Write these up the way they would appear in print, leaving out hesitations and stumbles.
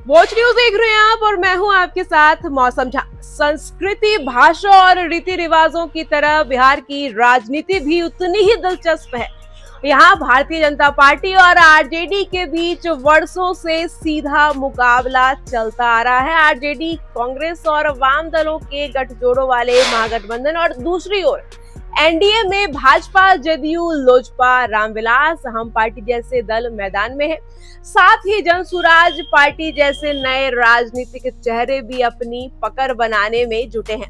Watch news देख रहे हैं आप और मैं हूं आपके साथ मौसम झा। संस्कृति, भाषा और रीति रिवाजों की तरह बिहार की राजनीति भी उतनी ही दिलचस्प है। यहाँ भारतीय जनता पार्टी और आरजेडी के बीच वर्षों से सीधा मुकाबला चलता आ रहा है। आरजेडी कांग्रेस और वाम दलों के गठजोड़ों वाले महागठबंधन और दूसरी ओर एनडीए में भाजपा, जदयू, लोजपा, रामविलास, हम पार्टी जैसे दल मैदान में है। साथ ही जनसुराज पार्टी जैसे नए राजनीतिक चेहरे भी अपनी पकड़ बनाने में जुटे हैं।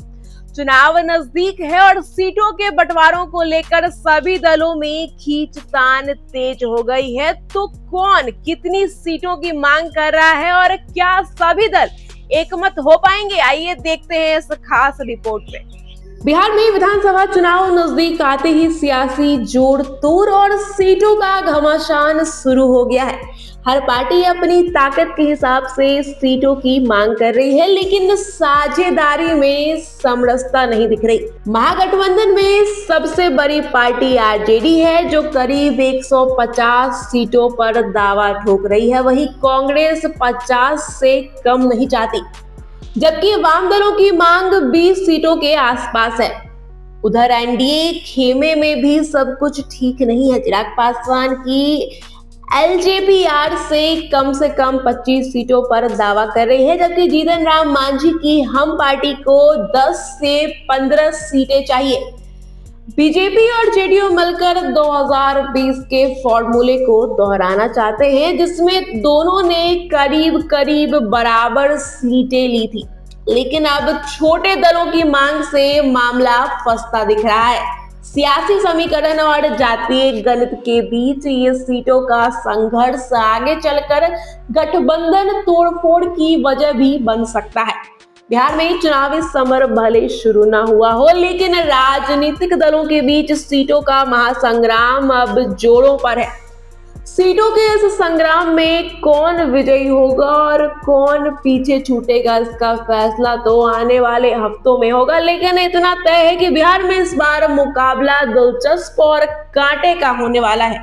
चुनाव नजदीक है और सीटों के बंटवारों को लेकर सभी दलों में खींचतान तेज हो गई है। तो कौन कितनी सीटों की मांग कर रहा है और क्या सभी दल एकमत हो पाएंगे? आइए देखते हैं इस खास रिपोर्ट में। बिहार में विधानसभा चुनाव नजदीक आते ही सियासी जोड़ तोड़ और सीटों का घमासान शुरू हो गया है। हर पार्टी अपनी ताकत के हिसाब से सीटों की मांग कर रही है, लेकिन साझेदारी में समरसता नहीं दिख रही। महागठबंधन में सबसे बड़ी पार्टी आरजेडी है, जो करीब 150 सीटों पर दावा ठोक रही है। वहीं कांग्रेस 50 से कम नहीं चाहती, जबकि वाम दलों की मांग 20 सीटों के आसपास है। उधर एनडीए खेमे में भी सब कुछ ठीक नहीं है। चिराग पासवान की एलजेपी से कम 25 सीटों पर दावा कर रही है, जबकि जीतन राम मांझी की हम पार्टी को 10 से 15 सीटें चाहिए। बीजेपी और जेडीयू मिलकर 2020 के फॉर्मूले को दोहराना चाहते हैं, जिसमें दोनों ने करीब करीब बराबर सीटें ली थी। लेकिन अब छोटे दलों की मांग से मामला फंसता दिख रहा है। सियासी समीकरण और जातीय गणित के बीच ये सीटों का संघर्ष आगे चलकर गठबंधन तोड़फोड़ की वजह भी बन सकता है। बिहार में चुनावी समर भले शुरू ना हुआ हो, लेकिन राजनीतिक दलों के बीच सीटों का महासंग्राम अब जोरों पर है। सीटों के इस संग्राम में कौन विजयी होगा और कौन पीछे छूटेगा, इसका फैसला तो आने वाले हफ्तों में होगा। लेकिन इतना तय है कि बिहार में इस बार मुकाबला दिलचस्प और कांटे का होने वाला है।